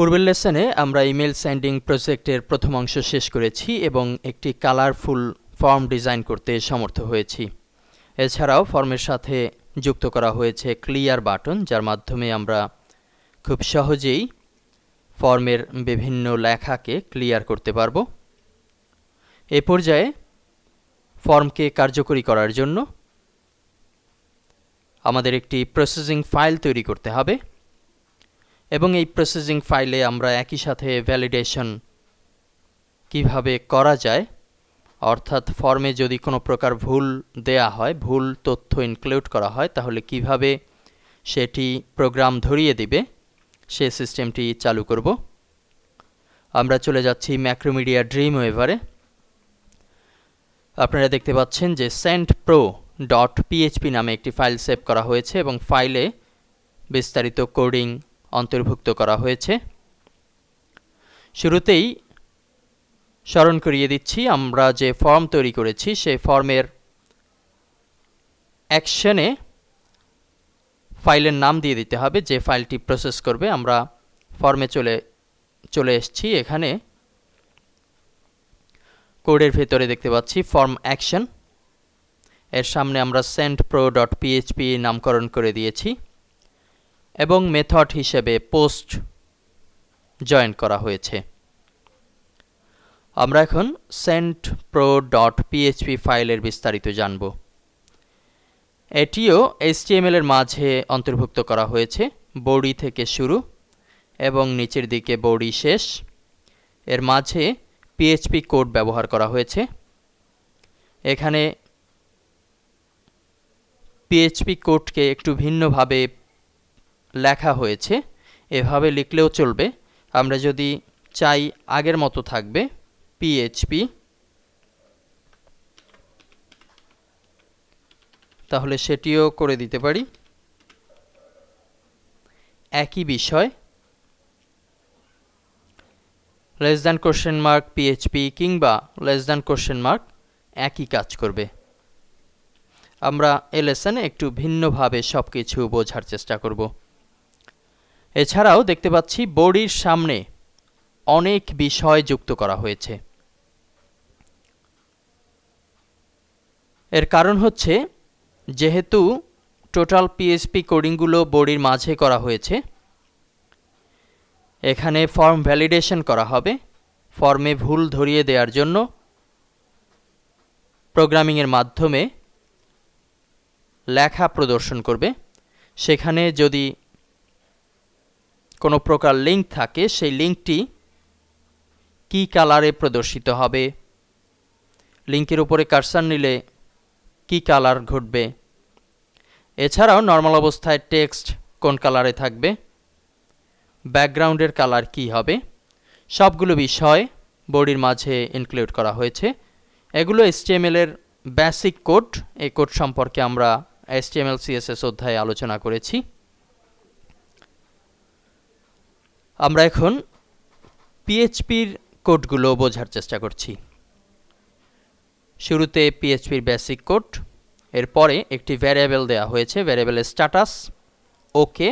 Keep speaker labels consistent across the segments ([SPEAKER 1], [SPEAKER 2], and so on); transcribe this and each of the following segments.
[SPEAKER 1] পূর্বের লেসনে আমরা email sending প্রজেক্টের প্রথম অংশ শেষ করেছি এবং একটি কালারফুল ফর্ম ডিজাইন করতে সমর্থ হয়েছি। এছাড়াও ফর্মের সাথে যুক্ত করা হয়েছে ক্লিয়ার বাটন, যার মাধ্যমে আমরা খুব সহজেই ফর্মের বিভিন্ন লেখাকে ক্লিয়ার করতে পারব। এ পর্যায়ে ফর্মকে কার্যকরী করার জন্য আমাদের একটি প্রসেসিং ফাইল তৈরি করতে হবে এবং এই প্রসেসিং ফাইলে আমরা একই সাথে ভ্যালিডেশন কিভাবে করা যায়, অর্থাৎ ফর্মে যদি কোনো প্রকার ভুল দেয়া হয়, ভুল তথ্য ইনক্লুড করা হয়, তাহলে কিভাবে সেটি প্রোগ্রাম ধরিয়ে দিবে সে সিস্টেমটি চালু করব। আমরা চলে যাচ্ছি ম্যাক্রোমিডিয়া ড্রিমওয়েভারে। আপনারা দেখতে পাচ্ছেন যে sendpro.php নামে একটি ফাইল সেভ করা হয়েছে এবং ফাইলে বিস্তারিত কোডিং অন্তর্ভুক্ত করা হয়েছে। শুরুতেই স্মরণ করিয়ে দিচ্ছি, আমরা যে ফর্ম তৈরি করেছি সেই ফর্মের অ্যাকশনে ফাইলের নাম দিয়ে দিতে হবে যে ফাইলটি প্রসেস করবে। আমরা ফর্মে চলে এসেছি। এখানে কোডের ভেতরে দেখতে পাচ্ছি ফর্ম অ্যাকশন, এর সামনে আমরা sendpro.php নামকরণ করে দিয়েছি এবং মেথড হিসেবে পোস্ট জয়েন করা হয়েছে। আমরা এখন sendpro.php ফাইলের বিস্তারিত জানব। এটিও HTML এর মাঝে অন্তর্ভুক্ত করা হয়েছে, বডি থেকে শুরু এবং নিচের দিকে বডি শেষ। এর মাঝে PHP কোড ব্যবহার করা হয়েছে। এখানে PHP কোডকে একটু ভিন্নভাবে লেখা হয়েছে, এভাবে লিখলেও চলবে। আমরা যদি চাই আগের মতো থাকবে PHP, তাহলে সেটিও করে দিতে পারি। একই বিষয় $? PHP কিংবা $? একই কাজ করবে। আমরা এই লেসনে একটু ভিন্নভাবে সবকিছু বোঝার চেষ্টা করব। এছাড়াও দেখতে পাচ্ছি বডির সামনে অনেক বিষয় যুক্ত করা হয়েছে। এর কারণ হচ্ছে, যেহেতু টোটাল PHP কোডিংগুলো বডির মাঝে করা হয়েছে, এখানে ফর্ম ভ্যালিডেশন করা হবে। ফর্মে ভুল ধরিয়ে দেওয়ার জন্য প্রোগ্রামিংয়ের মাধ্যমে লেখা প্রদর্শন করবে। সেখানে যদি কোনো প্রকার লিঙ্ক থাকে, সেই লিঙ্কটি কি কালারে প্রদর্শিত হবে, লিঙ্কের উপরে কার্সার নিলে কি কালার ঘটবে, এছাড়াও নর্মাল অবস্থায় টেক্সট কোন কালারে থাকবে, ব্যাকগ্রাউন্ডের কালার কি হবে, সবগুলো বিষয় বডির মাঝে ইনক্লুড করা হয়েছে। এগুলো HTML এর বেসিক কোড। এই কোড সম্পর্কে আমরা HTML CSS অধ্যায়ে আলোচনা করেছি। আমরা এখন PHPর কোডগুলো বোঝার চেষ্টা করছি। শুরুতে PHPর বেসিক কোড, এরপরে একটি ভ্যারিয়েবল দেওয়া হয়েছে, ভ্যারিয়েবলের স্ট্যাটাস ওকে।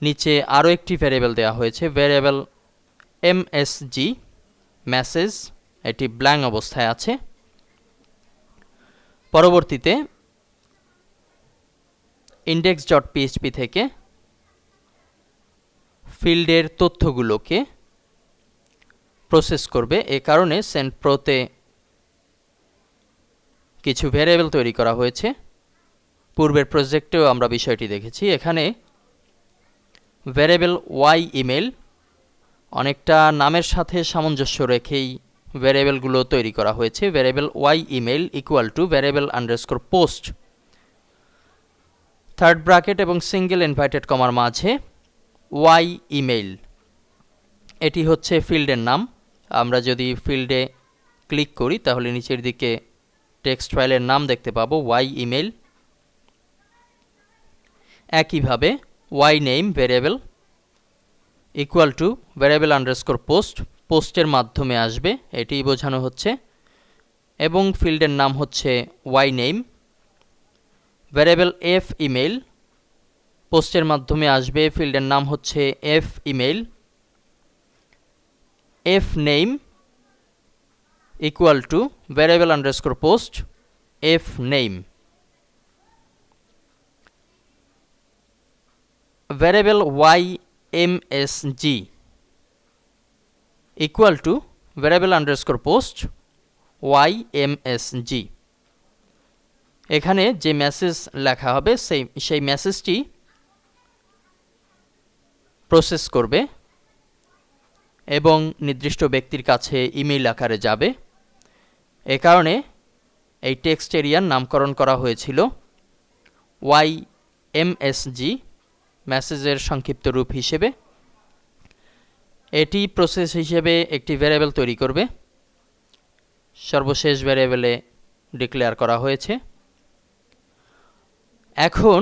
[SPEAKER 1] নিচে আরও একটি ভ্যারিয়েবল দেওয়া হয়েছে, ভ্যারিয়েবল MSG মেসেজ, এটি ব্ল্যাঙ্ক অবস্থায় আছে। পরবর্তীতে index.php থেকে ফিল্ডের তথ্যগুলোকে প্রসেস করবে। এ কারণে sendpro-তে কিছু ভ্যারিয়েবল তৈরি করা হয়েছে। পূর্বের প্রজেক্টেও আমরা বিষয়টি দেখেছি। এখানে ভ্যারিয়েবল yemail অনেকটা নামের সাথে সামঞ্জস্য রেখেই ভ্যারিয়েবলগুলো তৈরি করা হয়েছে। Variable yemail equal to $post, third bracket এবং সিঙ্গেল ইনভার্টেড কমার মাঝে yemail, এটি হচ্ছে ফিল্ডের নাম। আমরা যদি ফিল্ডে ক্লিক করি তাহলে নিচের দিকে টেক্সট ফাইলের নাম দেখতে পাবো yemail। একইভাবে yname variable equal to $post, পোস্টের মাধ্যমে আসবে এটিই বোঝানো হচ্ছে, এবং ফিল্ডের নাম হচ্ছে yname। ভ্যারিয়েবল femail পোস্টের মাধ্যমে আসবে। ফিল্ডের নাম হচ্ছে F email, F name equal to variable underscore post F name, variable ymsg equal to variable underscore post ymsg। এখানে যে মেসেজ লেখা হবে সেই মেসেজটি প্রসেস করবে এবং নির্দিষ্ট ব্যক্তির কাছে ইমেইল আকারে যাবে। এ কারণে এই টেক্সট এরিয়ার নামকরণ করা হয়েছিল ymsg, মেসেজের সংক্ষিপ্ত রূপ হিসেবে। এটি প্রসেস হিসেবে একটি ভ্যারিয়েবল তৈরি করবে, সর্বশেষ ভ্যারিয়েবলে ডিক্লেয়ার করা হয়েছে। এখন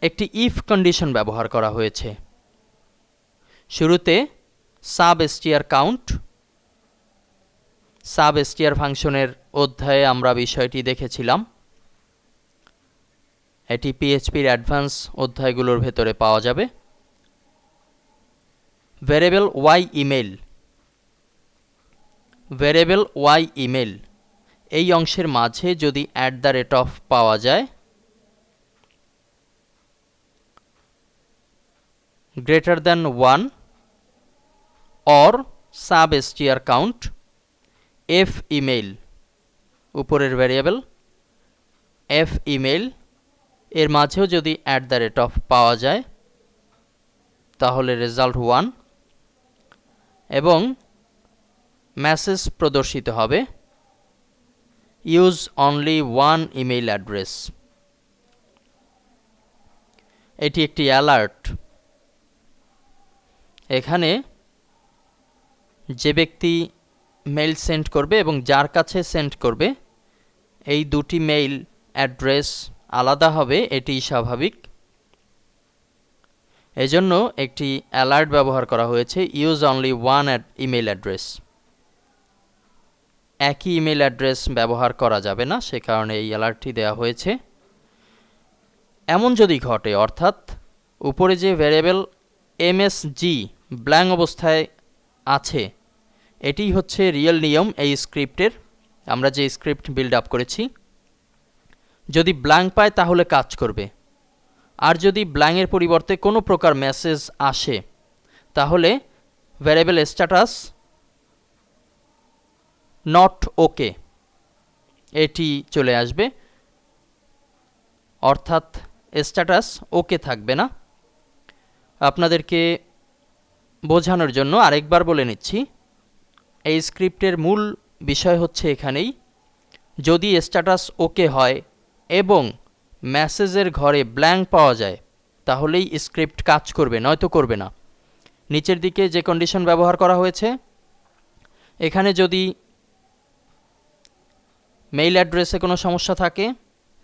[SPEAKER 1] একটি ইফ কন্ডিশন ব্যবহার করা হয়েছে। শুরুতে সাবএসটিআর কাউন্ট, সাবএসটিআর ফাংশনের অধ্যায়ে আমরা বিষয়টি দেখেছিলাম। এটি পিএইচপির অ্যাডভান্স অধ্যায়গুলোর ভেতরে পাওয়া যাবে। ভ্যারিয়েবল ymemail, ভ্যারিয়েবল ymemail এই অংশের মাঝে যদি @ পাওয়া যায় greater than 1 or substr count f email, উপরের ভ্যারিয়েবল f email এর মাঝেও যদি @ পাওয়া যায় তাহলে রেজাল্ট 1 এবং মেসেজ প্রদর্শিত হবে use only one email address. এটি একটি অ্যালার্ট। এখানে যে ব্যক্তি মেইল সেন্ড করবে এবং যার কাছে সেন্ড করবে এই দুটি মেইল অ্যাড্রেস আলাদা হবে, এটি স্বাভাবিক। এজন্য একটি অ্যালার্ট ব্যবহার করা হয়েছে use only one email address. একই ইমেইল অ্যাড্রেস ব্যবহার করা যাবে না, সে কারণে এই অ্যালার্টটি দেওয়া হয়েছে। এমন যদি ঘটে, অর্থাৎ উপরে যে ভ্যারিয়েবল msg ব্ল্যাঙ্ক অবস্থায় আছে, এটি হচ্ছে রিয়েল নিয়ম এই স্ক্রিপ্টের। আমরা যে স্ক্রিপ্ট বিল্ড আপ করেছি, যদি ব্ল্যাঙ্ক পায় তাহলে কাজ করবে, আর যদি ব্ল্যাঙ্কের পরিবর্তে কোনো প্রকার মেসেজ আসে তাহলে ভ্যারিয়েবল স্ট্যাটাস নট ওকে এটি চলে আসবে, অর্থাৎ স্ট্যাটাস ওকে থাকবে না। আপনাদেরকে বোঝানোর জন্য আরেকবার বলে নিচ্ছি, এই স্ক্রিপ্টের মূল বিষয় হচ্ছে এখানেই, যদি স্ট্যাটাস ওকে হয় এবং মেসেজের ঘরে ব্ল্যাঙ্ক পাওয়া যায় তাহলেই স্ক্রিপ্ট কাজ করবে, নয়তো করবে না। নিচের দিকে যে কন্ডিশন ব্যবহার করা হয়েছে, এখানে যদি মেইল অ্যাড্রেসে কোনো সমস্যা থাকে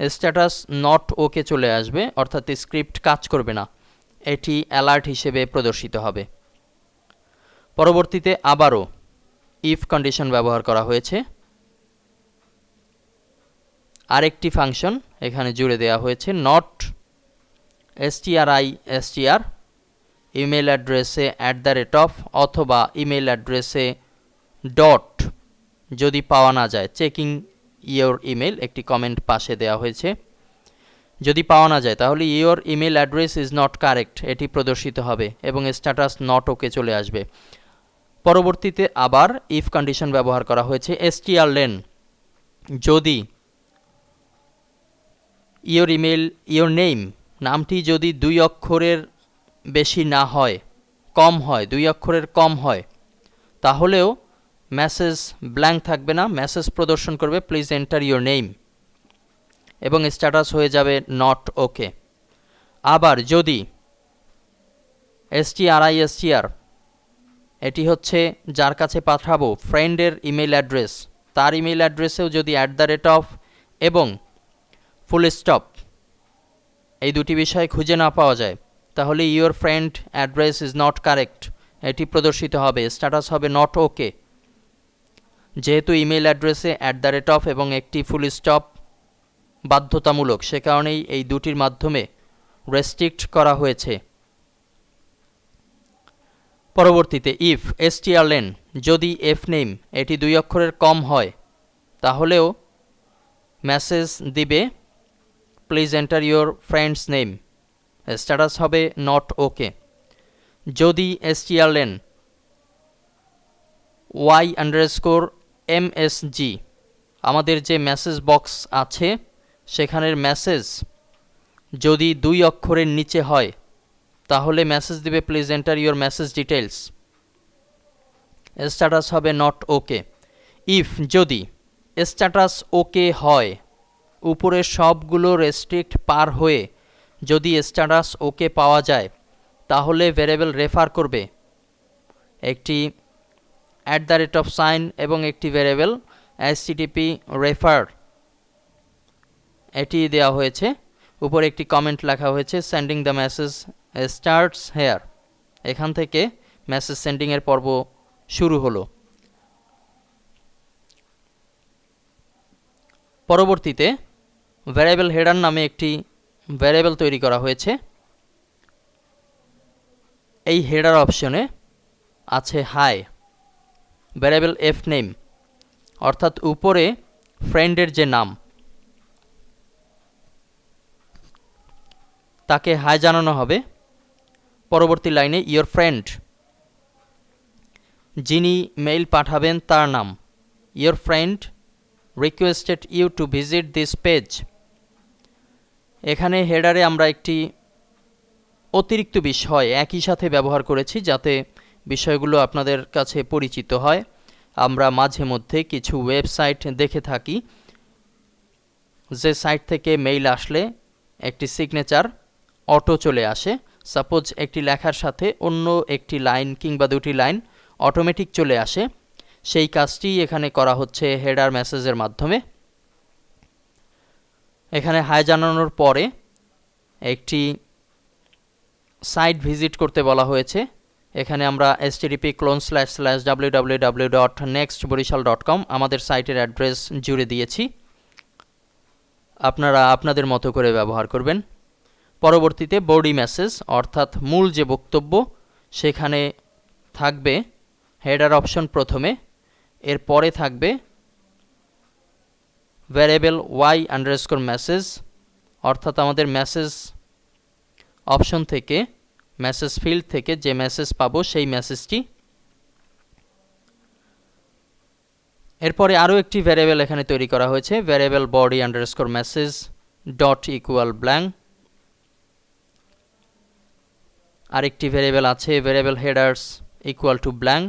[SPEAKER 1] স্ট্যাটাস নট ওকে চলে আসবে, অর্থাৎ স্ক্রিপ্ট কাজ করবে না, এটি অ্যালার্ট হিসেবে প্রদর্শিত হবে। পরবর্তীতে আবারও ইফ কন্ডিশন ব্যবহার করা হয়েছে, আরেকটি ফাংশন এখানে জুড়ে দেওয়া হয়েছে, নট str ইমেল অ্যাড্রেসে @ অথবা ইমেল অ্যাড্রেসে ডট যদি পাওয়া না যায়, চেকিং ইয়োর ইমেল একটি কমেন্ট পাশে দেওয়া হয়েছে। যদি পাওয়া না যায় তাহলে your email address is not correct এটি প্রদর্শিত হবে এবং স্ট্যাটাস নট ওকে চলে আসবে। পরবর্তীতে আবার ইফ কন্ডিশন ব্যবহার করা হয়েছে strlen, যদি ইয়োর নেম নামটি যদি 2 অক্ষরের বেশি না হয়, কম হয়, 2 অক্ষরের কম হয়, তাহলেও মেসেজ ব্ল্যাঙ্ক থাকবে না, মেসেজ প্রদর্শন করবে প্লিজ এন্টার ইয়োর নেম এবং স্ট্যাটাস হয়ে যাবে নট ওকে। আবার যদি str এটি হচ্ছে যার কাছে পাঠাবো ফ্রেন্ডের ইমেল অ্যাড্রেস, তার ইমেল অ্যাড্রেসেও যদি @ এবং ফুল স্টপ এই দুটি বিষয় খুঁজে না পাওয়া যায় তাহলে your friend address is not correct এটি প্রদর্শিত হবে, স্ট্যাটাস হবে নট ওকে। যেহেতু ইমেল অ্যাড্রেসে @ এবং একটি ফুল স্টপ বাধ্যতামূলক, সে কারণেই এই দুটির মাধ্যমে রেস্ট্রিক্ট করা হয়েছে। পরবর্তীতে ইফ strlen, যদি fname এটি 2 অক্ষরের কম হয় তাহলেও মেসেজ দিবে please enter your friends name, status হবে নট ওকে। যদি strlen y_msg, আমাদের যে মেসেজ বক্স আছে সেখানের মেসেজ যদি 2 অক্ষরের নিচে হয় তাহলে মেসেজ দিবে please enter your message details, status হবে নট ওকে। ইফ, যদি স্ট্যাটাস ওকে হয়, উপরের সবগুলো রেস্ট্রিক্ট পার হয়ে যদি স্ট্যাটাস ওকে পাওয়া যায় তাহলে ভ্যারিয়েবল রেফার করবে একটি @ এবং একটি ভ্যারিয়েবল http refer, এটি দেওয়া হয়েছে। উপরে একটি কমেন্ট লেখা হয়েছে sending the message starts here, এখান থেকে মেসেজ সেন্ডিং এর পর্ব শুরু হলো। পরবর্তীতে ভ্যারিয়েবল হেডার নামে একটি ভ্যারিয়েবল তৈরি করা হয়েছে। এই হেডার অপশনে আছে হাই, ভ্যারিয়েবল fname, অর্থাৎ উপরে ফ্রেন্ডের যে নাম তাকে হাই জানানো হবে। পরবর্তী লাইনে ইয়োর ফ্রেন্ড, যিনি মেইল পাঠাবেন তার নাম। Your friend requested you to visit this page, এখানে হেডারে আমরা একটি অতিরিক্ত বিষয় একই সাথে ব্যবহার করেছি যাতে বিষয়গুলো আপনাদের কাছে পরিচিত হয়। আমরা মাঝে মধ্যে কিছু ওয়েবসাইট দেখে থাকি যে সাইট থেকে মেইল আসলে একটি সিগনেচার অটো চলে আসে। সাপোজ একটি লেখার সাথে অন্য একটি লাইন কিংবা দুটি লাইন অটোমেটিক চলে আসে, সেই কাজটি এখানে করা হচ্ছে হেডার মেসেজের মাধ্যমে। এখানে হাই জানানোর পরে একটি সাইট ভিজিট করতে বলা হয়েছে। এখানে আমরা http://www.nextborishal.com আমাদের সাইটের অ্যাড্রেস জুড়ে দিয়েছি, আপনারা আপনাদের মতো করে ব্যবহার করবেন। পরবর্তীতে বডি মেসেজ অর্থাৎ মূল যে বক্তব্য সেখানে থাকবে হেডার অপশন প্রথমে, এরপরে থাকবে ভ্যারিয়েবল y_message, অর্থাৎ আমাদের মেসেজ অপশন থেকে মেসেজ ফিল্ড থেকে যে মেসেজ পাবো সেই মেসেজটি। এরপরে আরও একটি ভ্যারিয়েবল এখানে তৈরি করা হয়েছে, variable body_message dot equal blank. আরেকটি ভ্যারিয়েবল আছে variable headers equal to blank.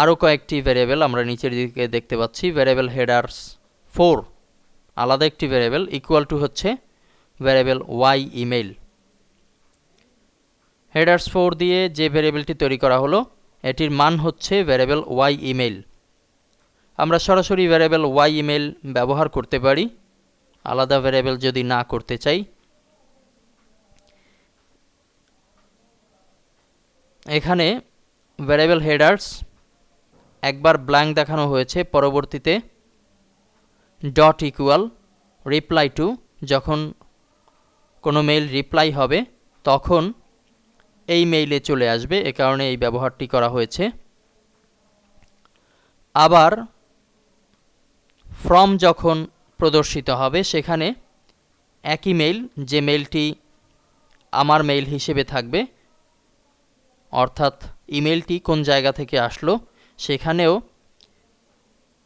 [SPEAKER 1] আরও কয়েকটি ভ্যারিয়েবল আমরা নিচের দিকে দেখতে পাচ্ছি। ভ্যারিয়েবল হেডার্স 4 আলাদা একটি ভ্যারিয়েবল, ইকুয়াল টু হচ্ছে ভ্যারিয়েবল y ইমেইল। হেডার্স 4 দিয়ে যে ভ্যারিয়েবলটি তৈরি করা হলো এটির মান হচ্ছে ভ্যারিয়েবল y ইমেইল। আমরা সরাসরি ভ্যারিয়েবল y ইমেইল ব্যবহার করতে পারি আলাদা ভ্যারিয়েবল যদি না করতে চাই। এখানে ভ্যারিয়েবল হেডার্স একবার ব্ল্যাঙ্ক দেখানো হয়েছে, পরবর্তীতে ডট ইকুয়াল রিপ্লাই টু, যখন কোনো মেইল রিপ্লাই হবে তখন এই মেইলে চলে আসবে, এ কারণে এই ব্যবহারটি করা হয়েছে। আবার ফ্রম যখন প্রদর্শিত হবে সেখানে একই মেইল, যে মেইলটি আমার মেইল হিসেবে থাকবে অর্থাৎ ইমেইলটি কোন জায়গা থেকে আসলো সেখানেও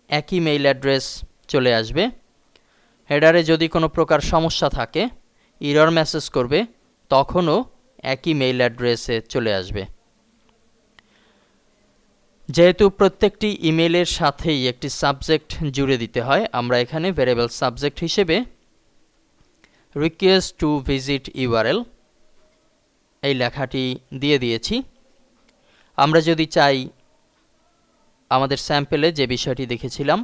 [SPEAKER 1] একই মেইল অ্যাড্রেস চলে আসবে। হেডারে যদি কোনো প্রকার সমস্যা থাকে এরর মেসেজ করবে তখনও একই মেইল অ্যাড্রেসে চলে আসবে। যেহেতু প্রত্যেকটি ইমেইলের সাথেই একটি সাবজেক্ট জুড়ে দিতে হয়, আমরা এখানে ভ্যারিয়েবল সাবজেক্ট হিসেবে রিকোয়েস্ট টু ভিজিট ইউআরএল এই লেখাটি দিয়ে দিয়েছি। আমরা যদি চাই আমাদের স্যাম্পলে যে বিষয়টি দেখেছিলাম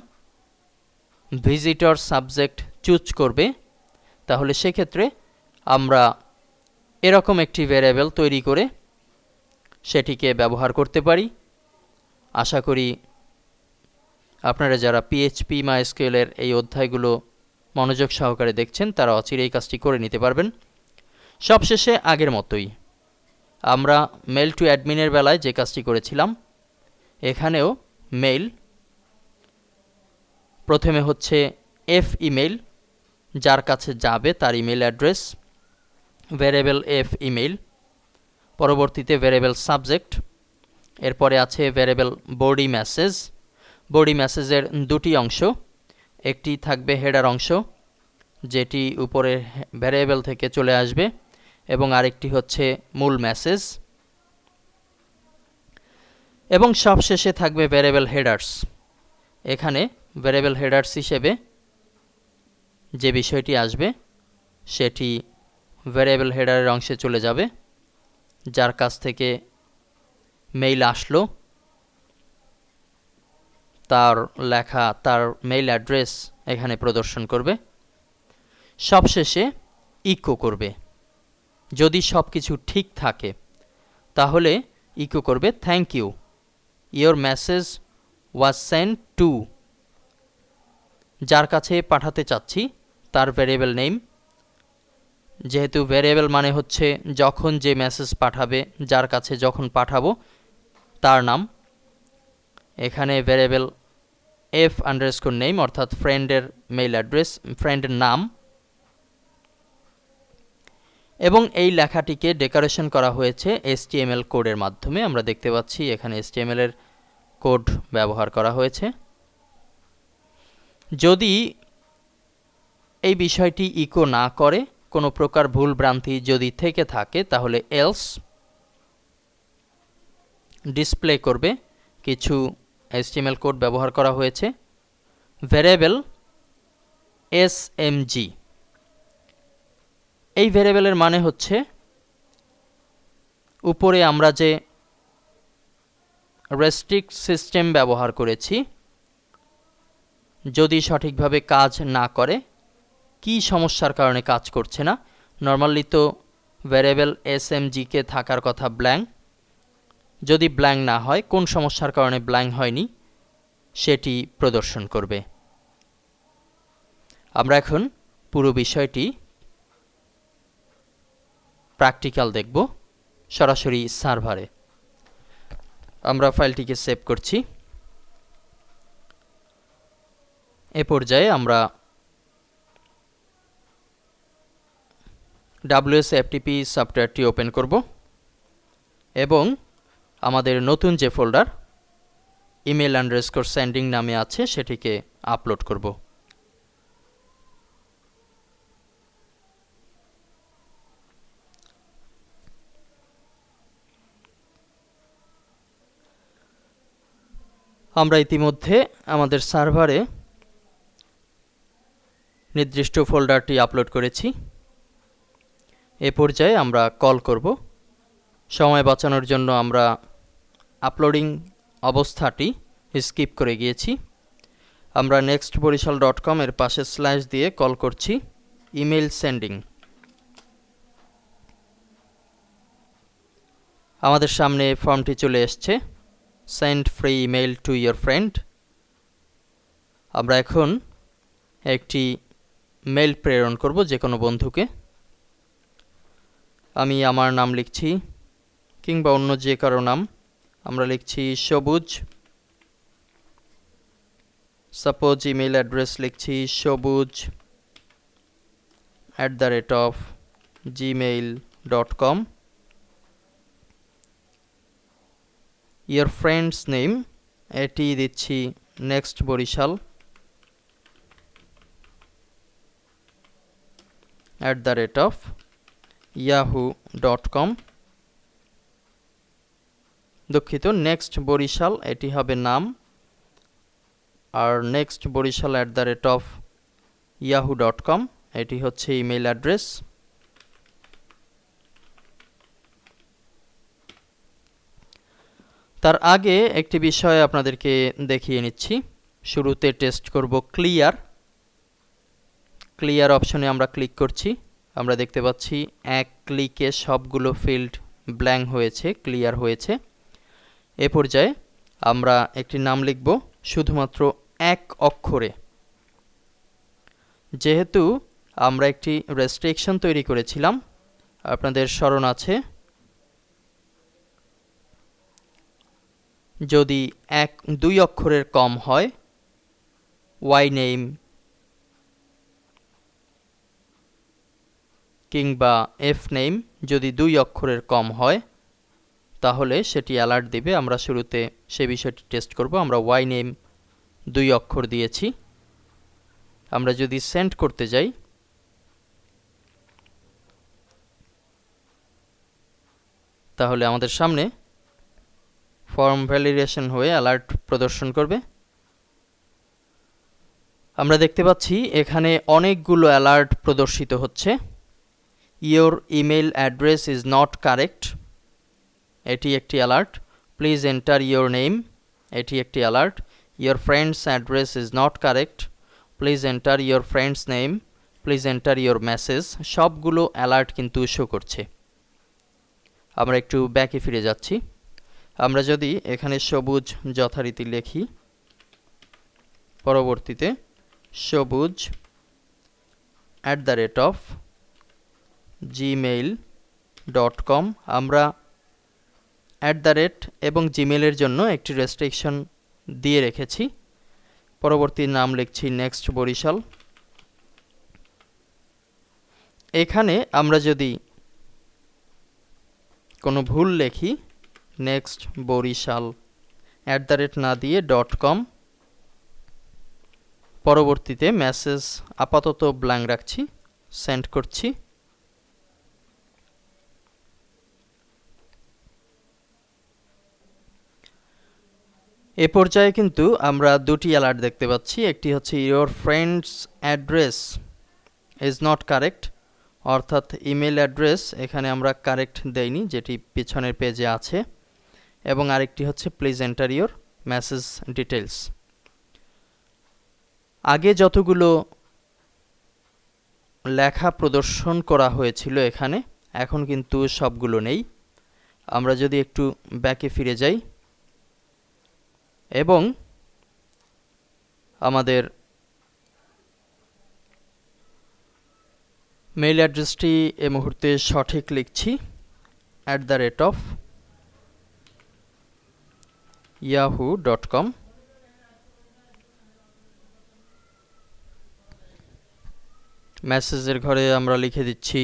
[SPEAKER 1] ভিজিটর সাবজেক্ট চুজ করবে, তাহলে সেক্ষেত্রে আমরা এরকম একটি ভ্যারিয়েবল তৈরি করে সেটিকে ব্যবহার করতে পারি। আশা করি আপনারা যারা PHP MySQL এর এই অধ্যায়গুলো মনোযোগ সহকারে দেখছেন তারা অচিরেই এই কাজটি করে নিতে পারবেন। সবশেষে আগের মতোই আমরা মেল টু অ্যাডমিনের বেলায় যে কাজটি করেছিলাম এখানেও মেইল প্রথমে হচ্ছে এফ ইমেইল, যার কাছে যাবে তার email address, variable F email, পরবর্তীতে ভ্যারিয়েবল সাবজেক্ট, এরপরে আছে ভ্যারিয়েবল বডি মেসেজ। বডি মেসেজের দুটি অংশ, একটি থাকবে হেডার অংশ যেটি উপরে ভ্যারিয়েবল থেকে চলে আসবে এবং আরেকটি হচ্ছে মূল মেসেজ, এবং সবশেষে থাকবে ভ্যারিয়েবল হেডার্স। এখানে ভ্যারিয়েবল হেডার্স হিসেবে যে বিষয়টি আসবে সেটি ভ্যারিয়েবল হেডারের অংশে চলে যাবে, যার কাছ থেকে মেইল আসলো তার লেখা তার মেইল অ্যাড্রেস এখানে প্রদর্শন করবে। সবশেষে ইকো করবে। যদি সব কিছু ঠিক থাকে তাহলে ইকো করবে thank you, your message was sent to, যার কাছে পাঠাতে চাচ্ছি তার ভ্যারিয়েবল নেম, যেহেতু ভ্যারিয়েবল মানে হচ্ছে যখন যে মেসেজ পাঠাবে, যার কাছে যখন পাঠাবো তার নাম। এখানে ভ্যারিয়েবল এফ আন্ডারস্কোর নেম অর্থাৎ ফ্রেন্ডের মেইল অ্যাড্রেস, ফ্রেন্ডের নাম, এবং এই লেখাটিকে ডেকোরেশন করা হয়েছে HTML কোডের মাধ্যমে। আমরা দেখতে পাচ্ছি এখানে HTML এর কোড ব্যবহার করা হয়েছে। যদি এই বিষয়টি ইকো না করে, কোনো প্রকার ভুল ভ্রান্তি যদি থেকে থাকে, তাহলে এলস ডিসপ্লে করবে কিছু HTML কোড ব্যবহার করা হয়েছে। ভ্যারিয়েবল SMG, এই ভ্যারিয়েবলের মানে হচ্ছে উপরে আমরা যে রেস্ট্রিক্ট সিস্টেম ব্যবহার করেছি, যদি সঠিকভাবে কাজ না করে, কি সমস্যার কারণে কাজ করছে না, নর্মালি তো ভ্যারিয়েবল SMG কে থাকার কথা ব্ল্যাঙ্ক, যদি ব্ল্যাঙ্ক না হয় কোন সমস্যার কারণে ব্ল্যাঙ্ক হয়নি সেটি প্রদর্শন করবে। আমরা এখন পুরো বিষয়টি প্র্যাকটিক্যাল দেখব সরাসরি সার্ভারে। আমরা ফাইলটিকে সেভ করছি। এ পর্যায়ে আমরা WSFTP সফটওয়্যারটি ওপেন করব এবং আমাদের নতুন যে ফোল্ডার ইমেল আন্ডারস্কোর সেন্ডিং নামে আছে সেটিকে আপলোড করব। আমরা ইতিমধ্যে আমাদের সার্ভারে নির্দিষ্ট ফোল্ডারটি আপলোড করেছি। এ পর্যায়ে আমরা কল করব। সময় বাঁচানোর জন্য আমরা আপলোডিং অবস্থাটি স্কিপ করে গিয়েছি। আমরা nextborishal.com এর পাশে স্ল্যাশ দিয়ে কল করছি ইমেল সেন্ডিং। আমাদের সামনে ফর্মটি চলে এসছে, send free email to your friend. আমরা এখন একটি মেল প্রেরণ করব যে কোনো বন্ধুকে। আমি আমার নাম লিখছি কিংবা অন্য যে কারো নাম। আমরা লিখছি সবুজ। সাপোজ ইমেল অ্যাড্রেস লিখছি sobooj@gmail.com। ইয়োর ফ্রেন্ডস নেম এটি দিচ্ছি নেক্সট বরিশাল @yahoo.com। দুঃখিত, নেক্সট বরিশাল এটি হবে নাম, আর নেক্সট বরিশাল @yahoo.com এটি হচ্ছে ইমেল অ্যাড্রেস। তার আগে একটি বিষয় আপনাদেরকে দেখিয়ে নিচ্ছি। শুরুতে টেস্ট করব ক্লিয়ার। ক্লিয়ার অপশনে আমরা ক্লিক করছি। আমরা দেখতে পাচ্ছি এক ক্লিকে সবগুলো ফিল্ড ব্ল্যাঙ্ক হয়েছে, ক্লিয়ার হয়েছে। এ পর্যায়ে আমরা একটি নাম লিখব শুধুমাত্র এক অক্ষরে। যেহেতু আমরা একটি রেস্ট্রিকশন তৈরি করেছিলাম, আপনাদের স্মরণ আছে, যদি 2 অক্ষরের কম হয় yName কিংবা fName যদি 2 অক্ষরের কম হয় তাহলে সেটি অ্যালার্ট দিবে। আমরা শুরুতে সে বিষয়টি টেস্ট করব। আমরা yName 2 অক্ষর দিয়েছি। আমরা যদি সেন্ড করতে যাই তাহলে আমাদের সামনে ফর্ম ভ্যালিডেশন হয়ে অ্যালার্ট প্রদর্শন করবে। আমরা দেখতে পাচ্ছি এখানে অনেকগুলো অ্যালার্ট প্রদর্শিত হচ্ছে। Your email address is not correct, এটি একটি alert. Please enter your name, এটি একটি alert. Your friends address is not correct, please enter your friends name, please enter your message. সবগুলো অ্যালার্ট কিন্তু শো করছে। আমরা একটু ব্যাকে ফিরে যাচ্ছি। আমরা যদি এখানে সবুজ যথারীতি লিখি, পরবর্তীতে সবুজ @gmail.com, আমরা এবং জিমেলের জন্য একটি রেস্ট্রিকশন দিয়ে রেখেছি। পরবর্তী নাম লিখছি নেক্সট বরিশাল। এখানে আমরা যদি কোনো ভুল লিখি, নেক্সট বরিশাল @ না দিয়ে .com, পরবর্তীতে মেসেজ আপাতত ব্ল্যাঙ্ক রাখছি, সেন্ড করছি। এ পর্যায়ে কিন্তু আমরা দুটি অ্যালার্ট দেখতে পাচ্ছি। একটি হচ্ছে your friends address is not correct, অর্থাৎ ইমেল অ্যাড্রেস এখানে আমরা কারেক্ট দেইনি, যেটি পিছনের পেজে আছে। এবং আরেকটি হচ্ছে please enter your message details. আগে যতগুলো লেখা প্রদর্শন করা হয়েছিল এখানে, এখন কিন্তু সবগুলো নেই। আমরা যদি একটু ব্যাকে ফিরে যাই এবং আমাদের মেইল অ্যাড্রেসটি এই মুহূর্তে সঠিক লিখছি, @yahoo.com। মেসেজের ঘরে আমরা লিখে দিচ্ছি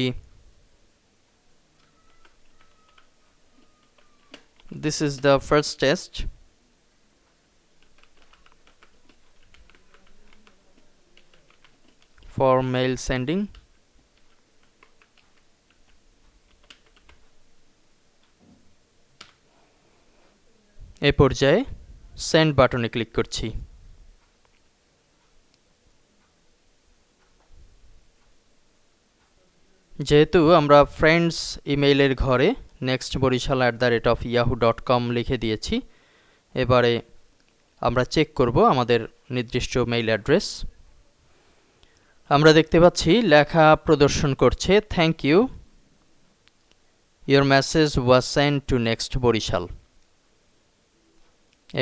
[SPEAKER 1] this is the first test for mail sending. এ পর্যায়ে সেন্ড বাটনে ক্লিক করছি। যেহেতু আমরা ফ্রেন্ডস ইমেইলের ঘরে নেক্সট বরিশাল @yahoo.com লিখে দিয়েছি, এবারে আমরা চেক করব আমাদের নির্দিষ্ট মেইল অ্যাড্রেস। আমরা দেখতে পাচ্ছি লেখা প্রদর্শন করছে thank you, your message was send to next Barishal.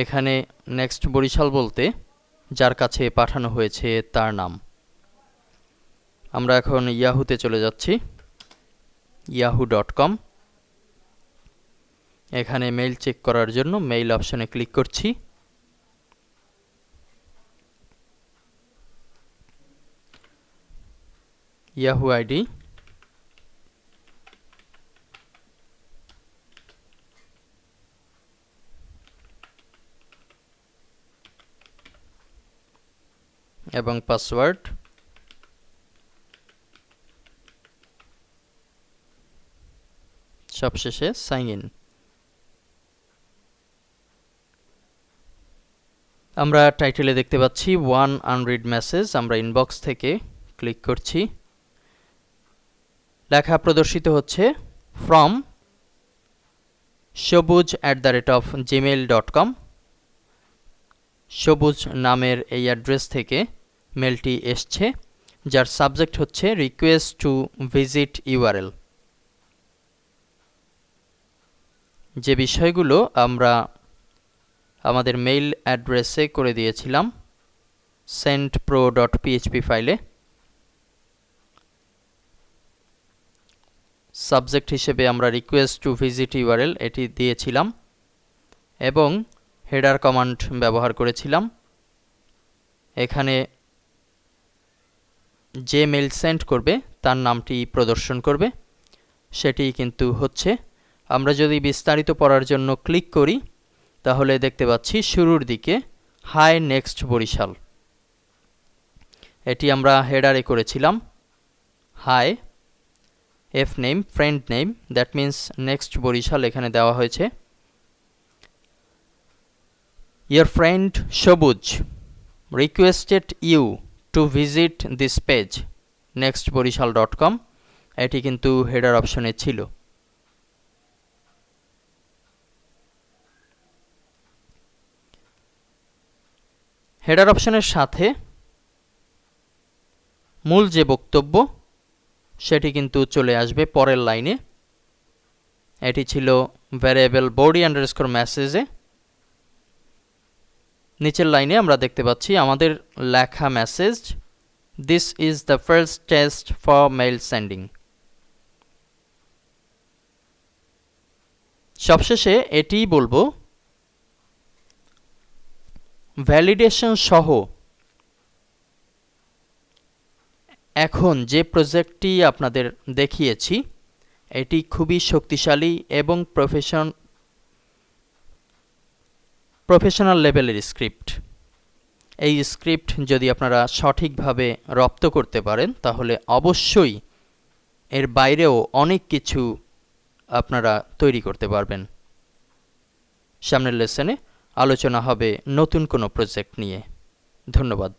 [SPEAKER 1] এখানে নেক্সট বরিশাল বলতে যার কাছে পাঠানো হয়েছে তার নাম। আমরা এখন ইয়াহুতে চলে যাচ্ছি, yahoo.com। এখানে মেইল চেক করার জন্য মেইল অপশনে ক্লিক করছি। ইয়াহু আইডি, এবং পাসওয়ার্ড। সবশেষে সাইন ইন। আমরা টাইটেলে দেখতে পাচ্ছি ওয়ান আনরিড মেসেজ। আমরা ইনবক্স থেকে ক্লিক করছি। লেখা প্রদর্শিত হচ্ছে ফ্রম সবুজ @gmail.com। সবুজ নামের এই অ্যাড্রেস থেকে মেলটি এসছে, যার সাবজেক্ট হচ্ছে রিকোয়েস্ট টু ভিজিট ইউআরএল। যে বিষয়গুলো আমরা আমাদের মেইল অ্যাড্রেসে করে দিয়েছিলাম sendpro.php ফাইলে, সাবজেক্ট হিসেবে আমরা রিকোয়েস্ট টু ভিজিট ইউআরএল এটি দিয়েছিলাম এবং হেডার কমান্ড ব্যবহার করেছিলাম। এখানে যে মেইল সেন্ড করবে তার নামটি প্রদর্শন করবে, সেটি কিন্তু হচ্ছে। আমরা যদি বিস্তারিত পড়ার জন্য ক্লিক করি তাহলে দেখতে পাচ্ছি শুরুর দিকে হাই নেক্সট বরিশাল, এটি আমরা হেডারে করেছিলাম। Hi, F name, friend name, that means next Barishal এখানে দেওয়া হয়েছে। Your friend সবুজ requested you to visit this page nextborishal.com, এটি কিন্তু হেডার অপশনে ছিল। হেডার অপশনের সাথে মূল যে বক্তব্য সেটি কিন্তু চলে আসবে পরের লাইনে। এটি ছিল ভ্যারিয়েবল বডি আন্ডারস্কোর মেসেজে। নিচের লাইনে আমরা দেখতে পাচ্ছি আমাদের লেখা message, this is the first test for mail sending. সবশেষে এটিই বলবো, ভ্যালিডেশন সহ এখন যে প্রজেক্টটি আপনাদের দেখিয়েছি এটি খুবই শক্তিশালী এবং প্রফেশনাল লেভেলের স্ক্রিপ্ট। এই স্ক্রিপ্ট যদি আপনারা সঠিকভাবে রপ্ত করতে পারেন তাহলে অবশ্যই এর বাইরেও অনেক কিছু আপনারা তৈরি করতে পারবেন। সামনের লেসনে আলোচনা হবে নতুন কোনো প্রজেক্ট নিয়ে। ধন্যবাদ।